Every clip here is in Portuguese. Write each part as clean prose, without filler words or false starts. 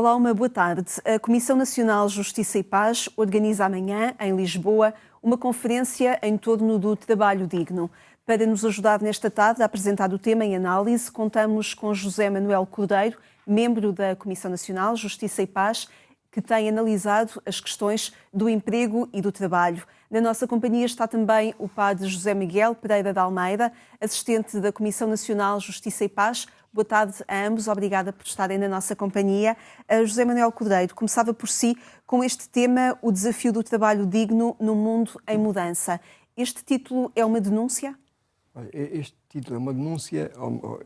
Olá, uma boa tarde. A Comissão Nacional Justiça e Paz organiza amanhã, em Lisboa, uma conferência em torno do trabalho digno. Para nos ajudar nesta tarde a apresentar o tema em análise, contamos com José Manuel Cordeiro, membro da Comissão Nacional Justiça e Paz, que tem analisado as questões do emprego e do trabalho. Na nossa companhia está também o padre José Miguel Pereira de Almeida, assistente da Comissão Nacional Justiça e Paz. Boa tarde a ambos, obrigada por estarem na nossa companhia. José Manuel Cordeiro, começava por si com este tema, o desafio do trabalho digno no mundo em mudança. Este título é uma denúncia? Este título é uma denúncia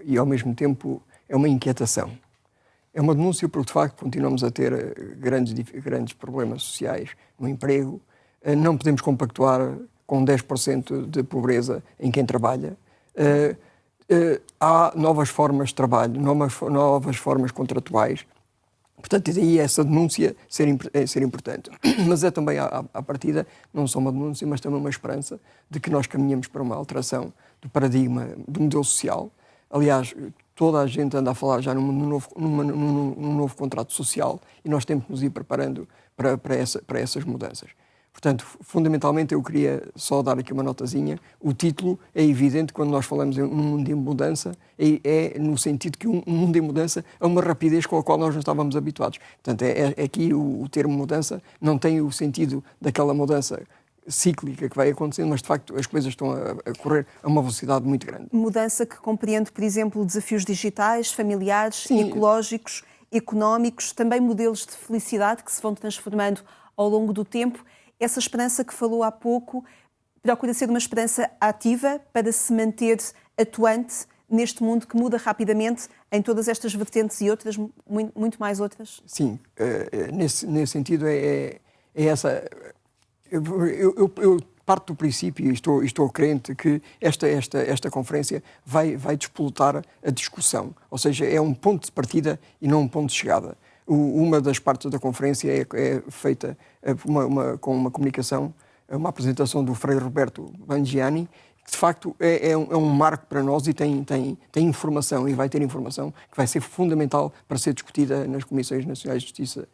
e, ao mesmo tempo, é uma inquietação. É uma denúncia porque, de facto, continuamos a ter grandes problemas sociais no emprego. Não podemos compactuar com 10% de pobreza em quem trabalha. Há novas formas de trabalho, novas formas contratuais. Portanto, daí essa denúncia ser importante. Mas é também, à partida, não só uma denúncia, mas também uma esperança de que nós caminhamos para uma alteração do paradigma do modelo social. Aliás, toda a gente anda a falar já num novo contrato social e nós temos que nos ir preparando para essas mudanças. Portanto, fundamentalmente, eu queria só dar aqui uma notazinha. O título é evidente quando nós falamos em um mundo em mudança, é no sentido que um mundo em mudança é uma rapidez com a qual nós não estávamos habituados. Portanto, aqui o termo mudança não tem o sentido daquela mudança cíclica que vai acontecendo, mas de facto as coisas estão a correr a uma velocidade muito grande. Mudança que compreende, por exemplo, desafios digitais, familiares, sim, ecológicos, económicos, também modelos de felicidade que se vão transformando ao longo do tempo. Essa esperança que falou há pouco procura ser uma esperança ativa para se manter atuante neste mundo que muda rapidamente em todas estas vertentes e outras, muito mais outras? Sim, nesse sentido é essa... Eu parto do princípio e estou crente que esta conferência vai disputar a discussão. Ou seja, é um ponto de partida e não um ponto de chegada. Uma das partes da conferência é feita com uma comunicação, uma apresentação do Frei Roberto Bangiani, que de facto é um marco para nós e tem informação, e vai ter informação que vai ser fundamental para ser discutida nas Comissões Nacionais de Justiça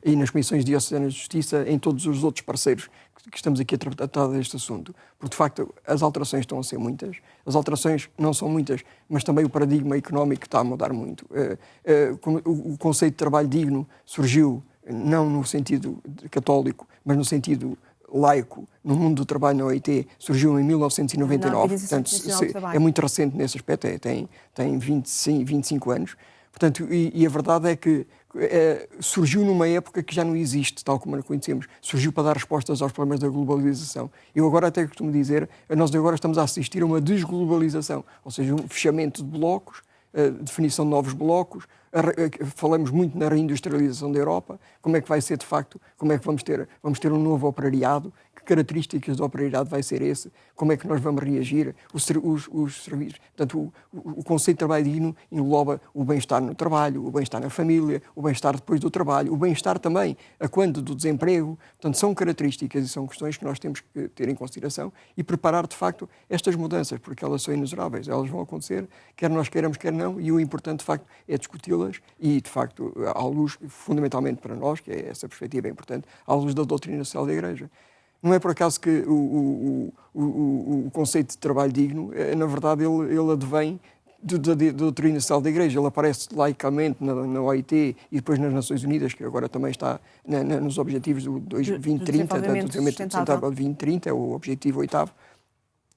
e nas Comissões Diocesanas de Justiça, em todos os outros parceiros que estamos aqui a tratar deste assunto. Porque, de facto, as alterações estão a ser muitas. As alterações não são muitas, mas também o paradigma económico está a mudar muito. O conceito de trabalho digno surgiu não no sentido católico, mas no sentido laico, no mundo do trabalho na OIT, surgiu em 1999. Portanto, é muito recente nesse aspecto, tem 25 anos. Portanto, e a verdade é que surgiu numa época que já não existe, tal como a conhecemos. Surgiu para dar respostas aos problemas da globalização. Eu agora até costumo dizer, nós agora estamos a assistir a uma desglobalização, ou seja, um fechamento de blocos, definição de novos blocos. Falamos muito na reindustrialização da Europa. Como é que vai ser de facto? Como é que vamos ter um novo operariado? Que características do operariado vai ser esse? Como é que nós vamos reagir? Os serviços. Portanto, o conceito de trabalho digno engloba o bem-estar no trabalho, o bem-estar na família, o bem-estar depois do trabalho, o bem-estar também a quando do desemprego. Portanto, são características e são questões que nós temos que ter em consideração e preparar de facto estas mudanças, porque elas são inexoráveis. Elas vão acontecer, quer nós queiramos, quer não, e o importante de facto é discuti-las e, de facto, à luz, fundamentalmente para nós, que é essa perspectiva importante, à luz da doutrina social da Igreja. Não é por acaso que o conceito de trabalho digno, na verdade, ele advém da doutrina social da Igreja. Ele aparece laicamente na OIT e depois nas Nações Unidas, que agora também está nos objetivos do 2030, do Desenvolvimento Sustentável 2030, é o objetivo 8º.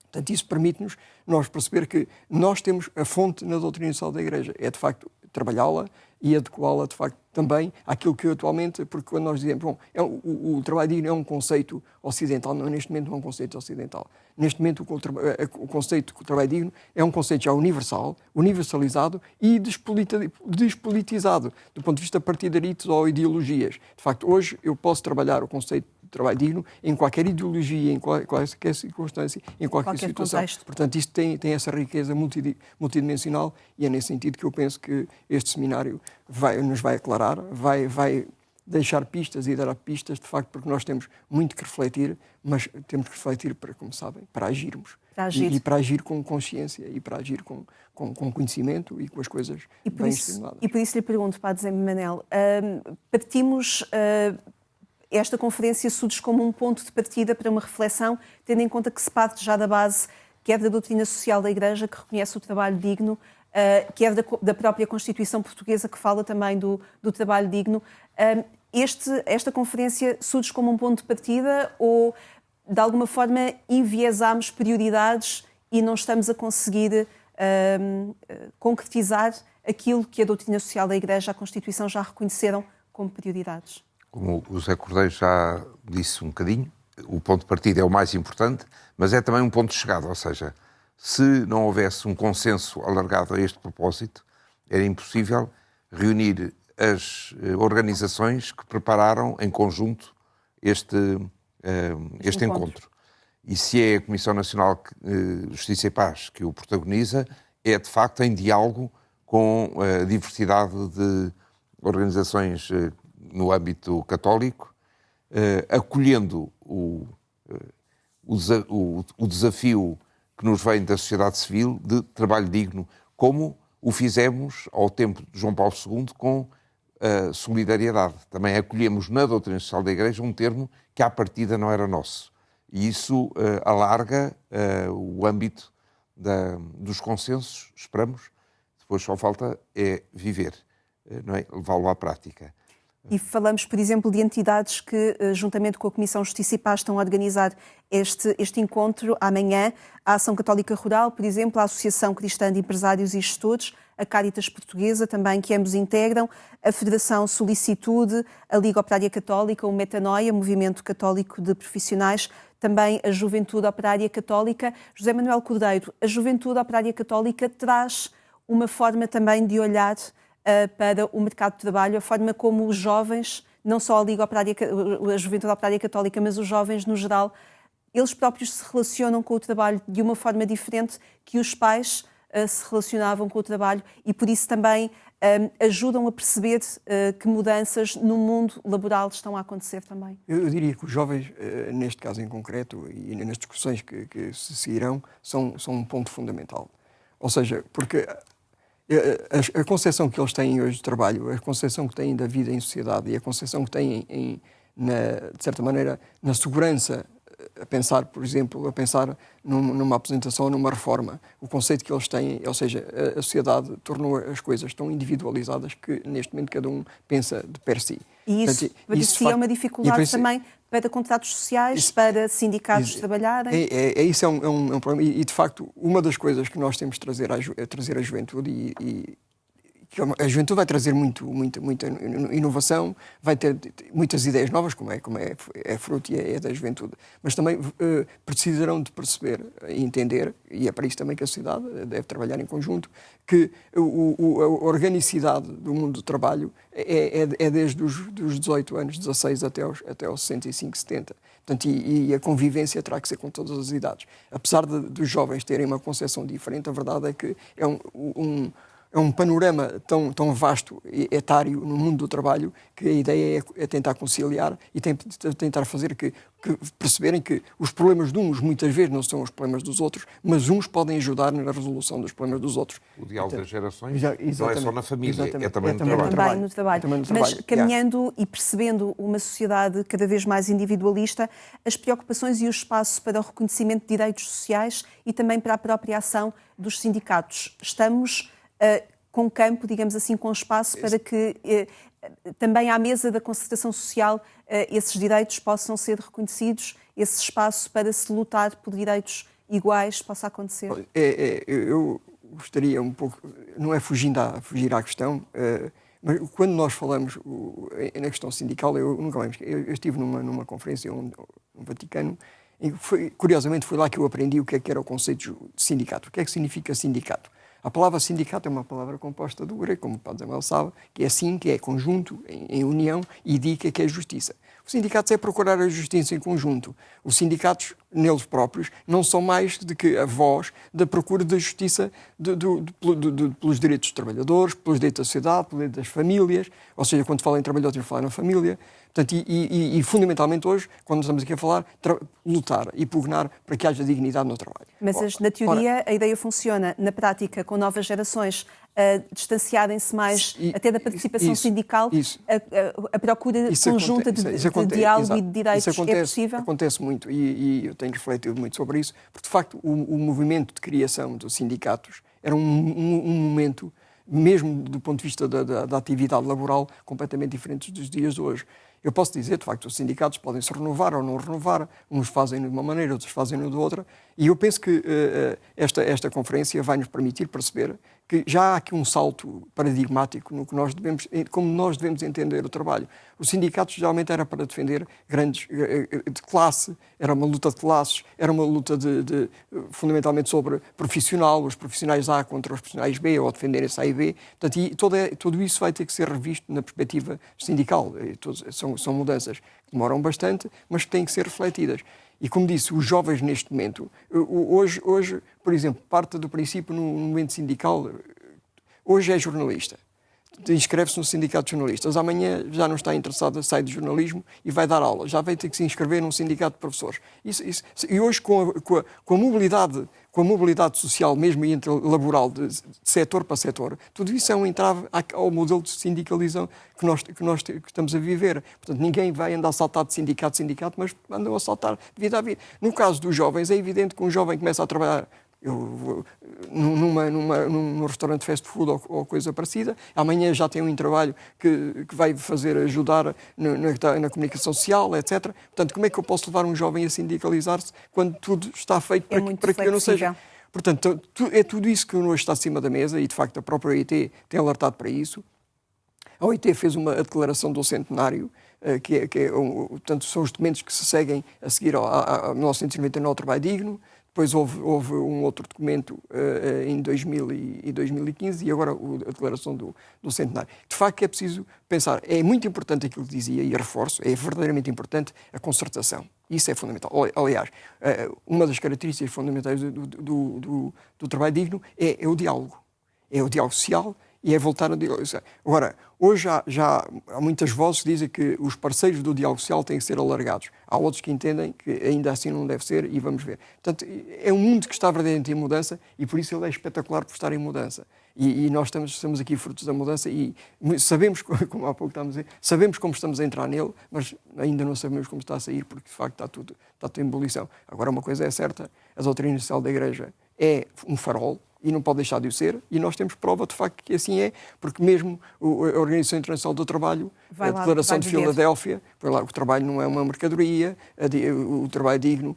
Portanto, isso permite-nos nós perceber que nós temos a fonte na doutrina social da Igreja. É, de facto, trabalhá-la e adequá-la, de facto, também àquilo que atualmente, porque quando nós dizemos, bom, o trabalho digno é um conceito ocidental, não, neste momento não é um conceito ocidental. Neste momento o conceito de trabalho digno é um conceito já universal, universalizado e despolitizado, do ponto de vista partidarito ou ideologias. De facto, hoje eu posso trabalhar o conceito de trabalho digno em qualquer ideologia, em qualquer circunstância, em qualquer situação. Contexto. Portanto, isto tem essa riqueza multidimensional e é nesse sentido que eu penso que este seminário nos vai aclarar, vai deixar pistas e dar pistas, de facto, porque nós temos muito que refletir, mas temos que refletir, como sabem, para agirmos. e para agir com consciência e para agir com conhecimento e com as coisas bem estimuladas. E por isso lhe pergunto, Padre Zé Manel, partimos... esta conferência surge como um ponto de partida para uma reflexão, tendo em conta que se parte já da base, quer da doutrina social da Igreja, que reconhece o trabalho digno, quer da própria Constituição Portuguesa, que fala também do trabalho digno. Esta conferência surge como um ponto de partida ou, de alguma forma, enviesamos prioridades e não estamos a conseguir concretizar aquilo que a doutrina social da Igreja, a Constituição, já reconheceram como prioridades? Como o José Cordeiro já disse um bocadinho, o ponto de partida é o mais importante, mas é também um ponto de chegada, ou seja, se não houvesse um consenso alargado a este propósito, era impossível reunir as organizações que prepararam em conjunto este encontro. E se é a Comissão Nacional de Justiça e Paz que o protagoniza, é de facto em diálogo com a diversidade de organizações no âmbito católico, acolhendo o desafio que nos vem da sociedade civil de trabalho digno, como o fizemos ao tempo de João Paulo II com a solidariedade. Também acolhemos na doutrina social da Igreja um termo que à partida não era nosso. E isso alarga o âmbito dos consensos, esperamos. Depois só falta é viver, não é? Levá-lo à prática. E falamos, por exemplo, de entidades que, juntamente com a Comissão Justiça e Paz, estão a organizar este encontro amanhã. A Ação Católica Rural, por exemplo, a Associação Cristã de Empresários e Gestores, a Caritas Portuguesa, também, que ambos integram, a Federação Solicitude, a Liga Operária Católica, o Metanoia, Movimento Católico de Profissionais, também a Juventude Operária Católica. José Manuel Cordeiro, a Juventude Operária Católica traz uma forma também de olhar para o mercado de trabalho, a forma como os jovens, não só a Liga Operária, a Juventude Operária Católica, mas os jovens no geral, eles próprios se relacionam com o trabalho de uma forma diferente que os pais se relacionavam com o trabalho e por isso também ajudam a perceber que mudanças no mundo laboral estão a acontecer também. Eu diria que os jovens, neste caso em concreto, e nas discussões que se seguirão, são um ponto fundamental. Ou seja, porque a concepção que eles têm hoje de trabalho, a concepção que têm da vida em sociedade e a concepção que têm, de certa maneira, na segurança, a pensar, por exemplo, numa apresentação, numa reforma, o conceito que eles têm, ou seja, a sociedade tornou as coisas tão individualizadas que neste momento cada um pensa de per si. E isso, portanto, isso é uma dificuldade também para contratos sociais, para sindicatos trabalharem? Isso é um problema. E, de facto, uma das coisas que nós temos de trazer à juventude, que a juventude vai trazer muita inovação, vai ter muitas ideias novas, como é fruto e é da juventude. Mas também precisarão de perceber e entender, e é para isso também que a sociedade deve trabalhar em conjunto, que a organicidade do mundo do trabalho é desde os 18 anos, 16 até aos 65, 70. Portanto, e a convivência terá que ser com todas as idades. Apesar dos jovens terem uma concepção diferente, a verdade é que é um panorama tão vasto e etário no mundo do trabalho que a ideia é tentar conciliar e tentar fazer que perceberem que os problemas de uns muitas vezes não são os problemas dos outros, mas uns podem ajudar na resolução dos problemas dos outros. O diálogo das gerações não é só na família, é também no trabalho. Mas caminhando e percebendo uma sociedade cada vez mais individualista, as preocupações e o espaço para o reconhecimento de direitos sociais e também para a própria ação dos sindicatos. Estamos com campo, digamos assim, com espaço para que também à mesa da concertação social esses direitos possam ser reconhecidos, esse espaço para se lutar por direitos iguais possa acontecer? Eu gostaria um pouco, não é fugir à questão, mas quando nós falamos na questão sindical, eu nunca mais eu estive numa conferência no Vaticano e curiosamente foi lá que eu aprendi o que era o conceito de sindicato. O que é que significa sindicato? A palavra sindicato é uma palavra composta do grego, como o Padre Samuel sabe, que é sim, que é conjunto, em união, e dica, que é justiça. O sindicato é procurar a justiça em conjunto. Os sindicatos, neles próprios, não são mais do que a voz da procura da justiça pelos direitos dos trabalhadores, pelos direitos da sociedade, pelos direitos das famílias. Ou seja, quando falo em trabalhadores, eu falo na família. Portanto, e fundamentalmente hoje, quando estamos aqui a falar, lutar e pugnar para que haja dignidade no trabalho. Mas na teoria a ideia funciona, na prática, com novas gerações distanciarem-se mais até da participação sindical, a procura conjunta de diálogo e de direitos é possível? Acontece muito e eu tenho refletido muito sobre isso, porque de facto o movimento de criação dos sindicatos era um momento, mesmo do ponto de vista da atividade laboral, completamente diferente dos dias de hoje. Eu posso dizer, de facto, os sindicatos podem se renovar ou não renovar, uns fazem de uma maneira, outros fazem de outra, e eu penso que esta conferência vai nos permitir perceber que já há aqui um salto paradigmático no que como nós devemos entender o trabalho. Os sindicatos geralmente era para defender grandes de classe, era uma luta de classes, era uma luta fundamentalmente sobre profissional, os profissionais A contra os profissionais B, ou defenderem-se A e B. Portanto, tudo isso vai ter que ser revisto na perspectiva sindical. São mudanças que demoram bastante, mas que têm que ser refletidas. E como disse, os jovens neste momento, hoje, por exemplo, parte do princípio no movimento sindical, hoje é jornalista, inscreve-se no sindicato de jornalistas, amanhã já não está interessado, sai do jornalismo e vai dar aula, já vai ter que se inscrever num sindicato de professores. E hoje com a mobilidade social, mesmo e laboral, de setor para setor, tudo isso é um entrave ao modelo de sindicalização que nós estamos a viver. Portanto, ninguém vai andar a saltar de sindicato a sindicato, mas andam a saltar de vida a vida. No caso dos jovens, é evidente que um jovem começa a trabalhar num restaurante fast food ou coisa parecida, amanhã já tem um trabalho que vai ajudar na comunicação social, etc. Portanto, como é que eu posso levar um jovem a sindicalizar-se quando tudo está feito para que eu não seja? Portanto, é tudo isso que hoje está acima da mesa e, de facto, a própria OIT tem alertado para isso. A OIT fez uma declaração do centenário, portanto, são os documentos que se seguem a seguir a 1999, ao trabalho digno. Depois houve um outro documento em 2000 e 2015 e agora a declaração do centenário. De facto, é preciso pensar. É muito importante aquilo que dizia, e reforço, é verdadeiramente importante a concertação. Isso é fundamental. Aliás, uma das características fundamentais do trabalho digno é o diálogo. É o diálogo social e é voltar a diálogo social. Agora, hoje já há muitas vozes que dizem que os parceiros do diálogo social têm que ser alargados. Há outros que entendem que ainda assim não deve ser e vamos ver. Portanto, é um mundo que está verdadeiramente em mudança e por isso ele é espetacular por estar em mudança. E nós estamos aqui frutos da mudança e sabemos, como há pouco estávamos a dizer, sabemos como estamos a entrar nele, mas ainda não sabemos como está a sair porque de facto está tudo em ebulição. Agora uma coisa é certa, a doutrina social da Igreja é um farol, e não pode deixar de o ser, e nós temos prova de facto que assim é, porque mesmo a Organização Internacional do Trabalho, a Declaração de Filadélfia, o trabalho não é uma mercadoria, o trabalho digno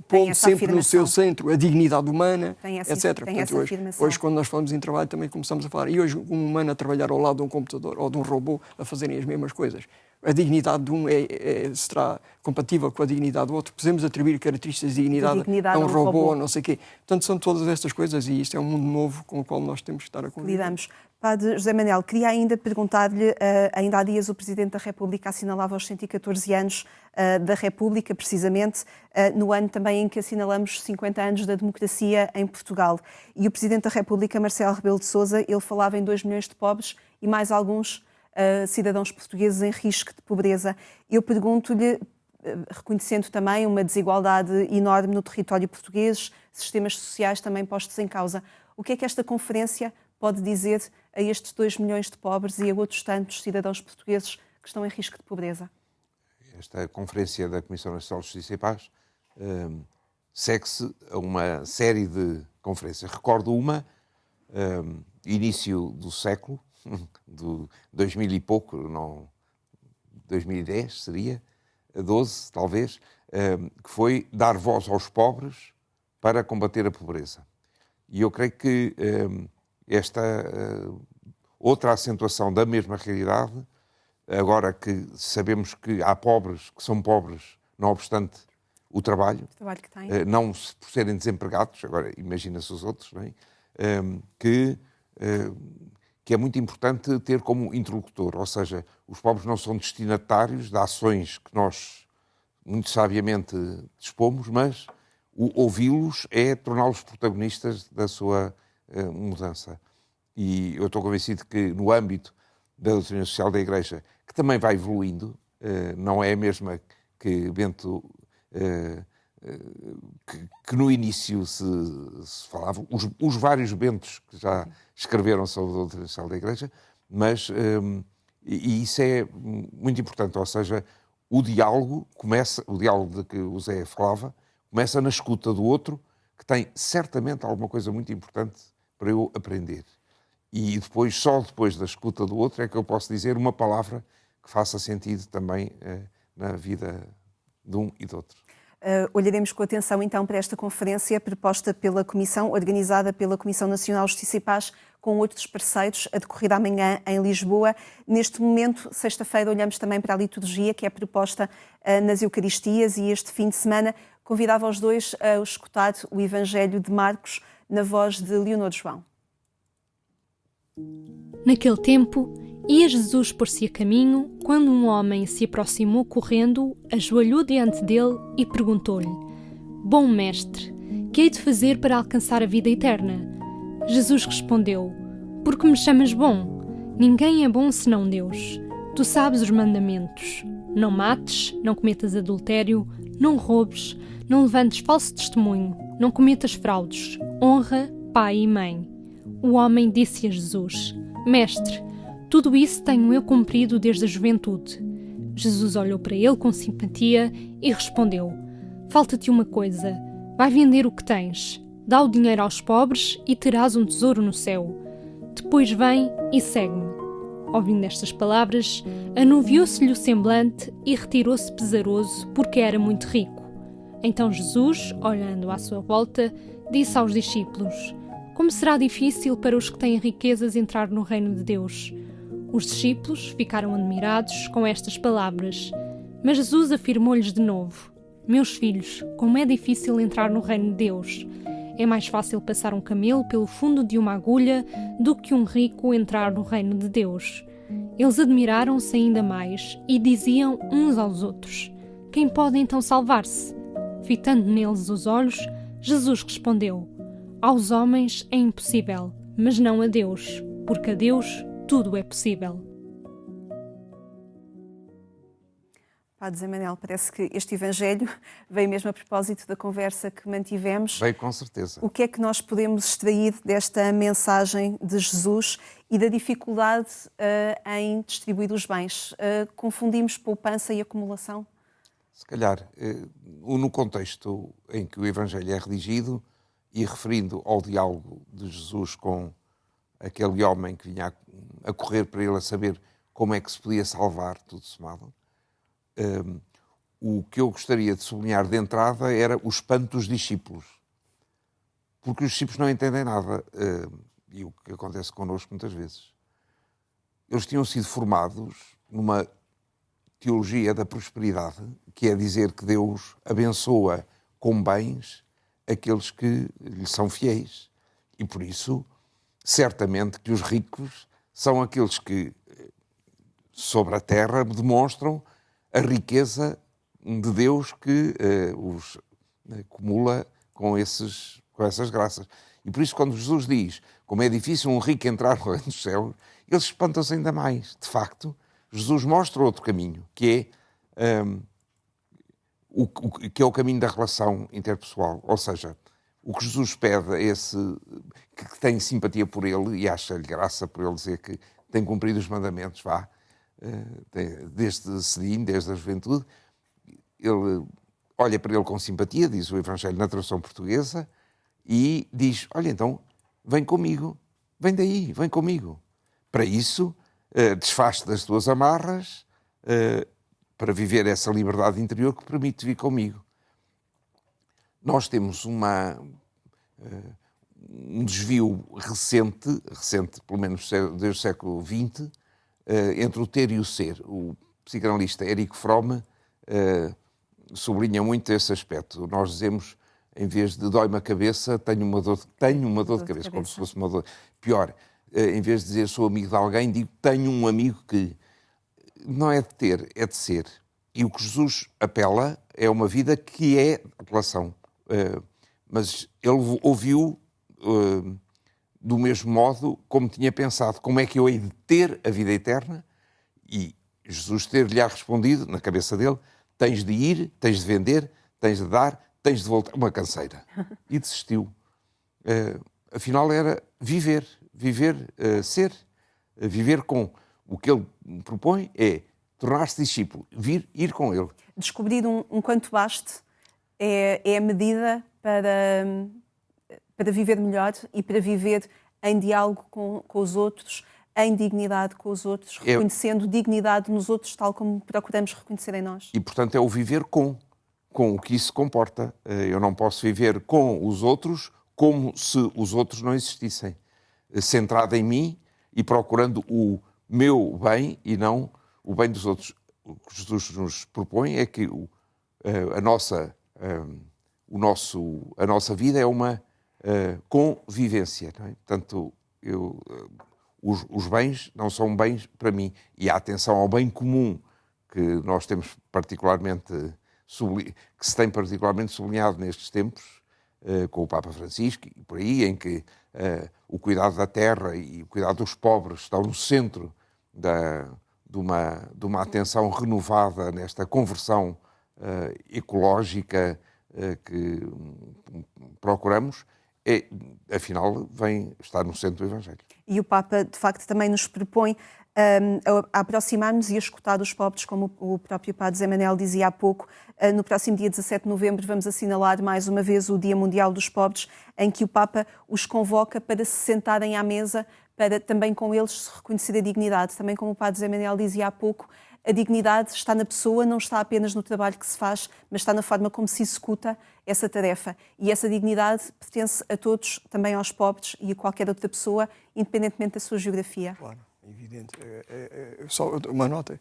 põe sempre no seu centro a dignidade humana, etc. Portanto, hoje, quando nós falamos em trabalho, também começamos a falar, e hoje um humano a trabalhar ao lado de um computador ou de um robô a fazerem as mesmas coisas. A dignidade de um será compatível com a dignidade do outro. Podemos atribuir características de dignidade a um robô ou não sei o quê. Portanto, são todas estas coisas e isto é um mundo novo com o qual nós temos que estar a conviver. Lidamos. Padre José Manel, queria ainda perguntar-lhe, ainda há dias o Presidente da República assinalava os 114 anos da República, precisamente, no ano também em que assinalamos 50 anos da democracia em Portugal. E o Presidente da República, Marcelo Rebelo de Sousa, ele falava em 2 milhões de pobres e mais alguns cidadãos portugueses em risco de pobreza. Eu pergunto-lhe, reconhecendo também uma desigualdade enorme no território português, sistemas sociais também postos em causa, o que é que esta conferência pode dizer a estes 2 milhões de pobres e a outros tantos cidadãos portugueses que estão em risco de pobreza? Esta conferência da Comissão Nacional de Justiça e Paz segue-se a uma série de conferências. Recordo uma, início do século, do 2000 e pouco, não, 2010 seria, 12 talvez, que foi dar voz aos pobres para combater a pobreza. E eu creio que esta outra acentuação da mesma realidade, agora que sabemos que há pobres que são pobres, não obstante o trabalho que têm. Não por serem desempregados, agora imagina-se os outros, não é? Que é muito importante ter como interlocutor, ou seja, os pobres não são destinatários de ações que nós muito sabiamente dispomos, mas ouvi-los é torná-los protagonistas da sua mudança. E eu estou convencido que no âmbito da doutrina social da Igreja, que também vai evoluindo, não é a mesma que Bento, que no início se falava, os vários Bentos que já escreveram sobre a doutrina social da Igreja, mas e isso é muito importante, ou seja, o diálogo de que o Zé falava, começa na escuta do outro, que tem certamente alguma coisa muito importante para eu aprender. E depois, só depois da escuta do outro, é que eu posso dizer uma palavra que faça sentido também na vida de um e do outro. Olharemos com atenção então para esta conferência proposta pela Comissão, organizada pela Comissão Nacional de Justiça e Paz, com outros parceiros, a decorrer amanhã em Lisboa. Neste momento, sexta-feira, olhamos também para a liturgia que é proposta nas Eucaristias, e este fim de semana convidava os dois a escutar o Evangelho de Marcos na voz de Leonor João. Naquele tempo, ia Jesus por-se a caminho, quando um homem se aproximou correndo, ajoelhou diante dele e perguntou-lhe: Bom mestre, que hei de fazer para alcançar a vida eterna? Jesus respondeu: Por que me chamas bom? Ninguém é bom senão Deus. Tu sabes os mandamentos: não mates, não cometas adultério, não roubes, não levantes falso testemunho, não cometas fraudes, honra pai e mãe. O homem disse a Jesus: Mestre, tudo isso tenho eu cumprido desde a juventude. Jesus olhou para ele com simpatia e respondeu: Falta-te uma coisa. Vai vender o que tens, dá o dinheiro aos pobres e terás um tesouro no céu. Depois vem e segue-me. Ouvindo estas palavras, anuviou-se-lhe o semblante e retirou-se pesaroso, porque era muito rico. Então Jesus, olhando à sua volta, disse aos discípulos: Como será difícil para os que têm riquezas entrar no reino de Deus? Os discípulos ficaram admirados com estas palavras. Mas Jesus afirmou-lhes de novo: Meus filhos, como é difícil entrar no reino de Deus. É mais fácil passar um camelo pelo fundo de uma agulha do que um rico entrar no reino de Deus. Eles admiraram-se ainda mais e diziam uns aos outros: Quem pode então salvar-se? Fitando neles os olhos, Jesus respondeu: Aos homens é impossível, mas não a Deus, porque a Deus tudo é possível. Padre José Manuel, parece que este Evangelho veio mesmo a propósito da conversa que mantivemos. Veio com certeza. O que é que nós podemos extrair desta mensagem de Jesus e da dificuldade em distribuir os bens? Confundimos poupança e acumulação? Se calhar, no contexto em que o Evangelho é redigido e referindo ao diálogo de Jesus com aquele homem que vinha a correr para ele a saber como é que se podia salvar, tudo somado, o que eu gostaria de sublinhar de entrada era o espanto dos discípulos. Porque os discípulos não entendem nada, e o que acontece connosco muitas vezes. Eles tinham sido formados numa teologia da prosperidade, que é dizer que Deus abençoa com bens aqueles que lhe são fiéis. E por isso, certamente que os ricos são aqueles que, sobre a terra, demonstram a riqueza de Deus que os acumula com essas graças. E por isso, quando Jesus diz como é difícil um rico entrar no reino dos céus, eles espantam-se ainda mais. De facto, Jesus mostra outro caminho, que é o caminho da relação interpessoal. Ou seja, o que Jesus pede a esse que tem simpatia por ele e acha-lhe graça por ele dizer que tem cumprido os mandamentos, desde cedinho, desde a juventude, ele olha para ele com simpatia, diz o Evangelho na tradução portuguesa, e diz: olha, então, vem comigo, vem daí, vem comigo. Para isso, desfaz-te das tuas amarras, para viver essa liberdade interior que permite vir comigo. Nós temos um desvio recente, pelo menos desde o século XX, entre o ter e o ser. O psicanalista Erich Fromm sublinha muito esse aspecto. Nós dizemos, em vez de dói-me a cabeça, tenho uma dor de cabeça, como se fosse uma dor. Pior, em vez de dizer sou amigo de alguém, digo tenho um amigo que não é de ter, é de ser. E o que Jesus apela é uma vida que é relação. Mas ele ouviu do mesmo modo como tinha pensado. Como é que eu hei de ter a vida eterna? E Jesus ter-lhe respondido, na cabeça dele, tens de ir, tens de vender, tens de dar, tens de voltar, uma canseira. E desistiu. Afinal era viver, ser, viver com. O que ele propõe é tornar-se discípulo, ir com ele. Descobrir um quanto baste é a medida para viver melhor e para viver em diálogo com os outros, em dignidade com os outros, reconhecendo dignidade nos outros, tal como procuramos reconhecer em nós. E, portanto, é o viver com o que isso comporta. Eu não posso viver com os outros como se os outros não existissem. Centrado em mim e procurando o meu bem e não o bem dos outros. O que Jesus nos propõe é que a nossa vida é uma convivência. Não é? Portanto, os bens não são bens para mim. E a atenção ao bem comum que nós temos particularmente que se tem particularmente sublinhado nestes tempos, com o Papa Francisco e por aí, em que o cuidado da terra e o cuidado dos pobres estão no centro de uma atenção renovada nesta conversão ecológica que procuramos, afinal, está no centro do Evangelho. E o Papa, de facto, também nos propõe a aproximar-nos e a escutar os pobres, como o próprio Padre Zé Manel dizia há pouco. No próximo dia 17 de novembro vamos assinalar mais uma vez o Dia Mundial dos Pobres, em que o Papa os convoca para se sentarem à mesa, para também com eles se reconhecer a dignidade. Também como o Padre Zé Manel dizia há pouco, a dignidade está na pessoa, não está apenas no trabalho que se faz, mas está na forma como se executa essa tarefa. E essa dignidade pertence a todos, também aos pobres e a qualquer outra pessoa, independentemente da sua geografia. Claro, é evidente. Só uma nota,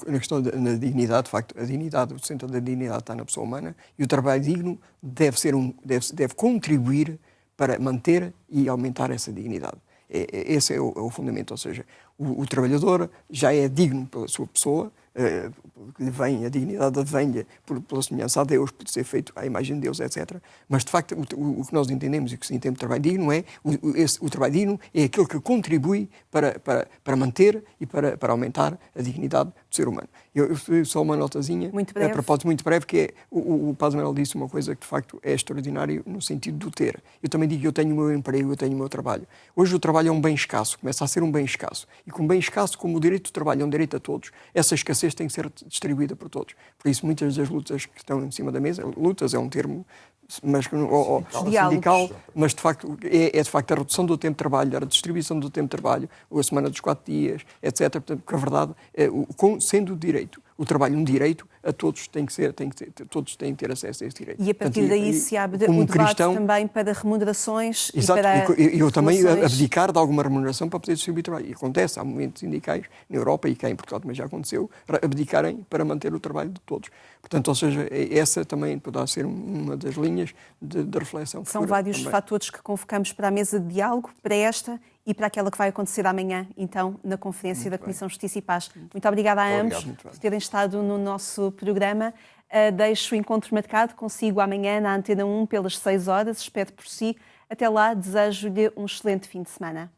na questão da dignidade, de facto, a dignidade, o centro da dignidade está na pessoa humana e o trabalho digno deve contribuir para manter e aumentar essa dignidade. Esse é o fundamento, ou seja, o trabalhador já é digno pela sua pessoa, a dignidade vem pela semelhança a Deus, por ser feito à imagem de Deus, etc. Mas, de facto, o que nós entendemos e o que se entende por trabalho digno o trabalho digno é aquele que contribui para manter e para aumentar a dignidade do ser humano. Eu só uma notazinha, a propósito muito breve, que é, o Padre Manuel disse uma coisa que, de facto, é extraordinário no sentido do ter. Eu também digo que eu tenho o meu emprego, eu tenho o meu trabalho. Hoje o trabalho é um bem escasso, começa a ser um bem escasso. E como bem escasso, como o direito do trabalho é um direito a todos, essa escassez tem que ser distribuída por todos. Por isso, muitas das lutas que estão em cima da mesa, lutas é um termo mas, sindical, mas de facto é de facto a redução do tempo de trabalho, a redistribuição do tempo de trabalho, a semana dos 4 dias, etc. Portanto, porque a verdade, sendo direito, o trabalho um direito, a todos todos têm que ter acesso a esse direito. E a partir daí se abre o debate também para remunerações. Exato, e para eu também abdicar de alguma remuneração para poder distribuir trabalho. E acontece, há movimentos sindicais na Europa e cá em Portugal também já aconteceu, abdicarem para manter o trabalho de todos. Portanto, ou seja, essa também poderá ser uma das linhas de reflexão. São vários fatores que convocamos para a mesa de diálogo, para esta e para aquela que vai acontecer amanhã, então, na Conferência da Comissão Justiça e Paz. Muito obrigada a ambos por terem estado no nosso programa. Deixo o encontro marcado consigo amanhã na Antena 1 pelas 6 horas. Espero por si. Até lá, desejo-lhe um excelente fim de semana.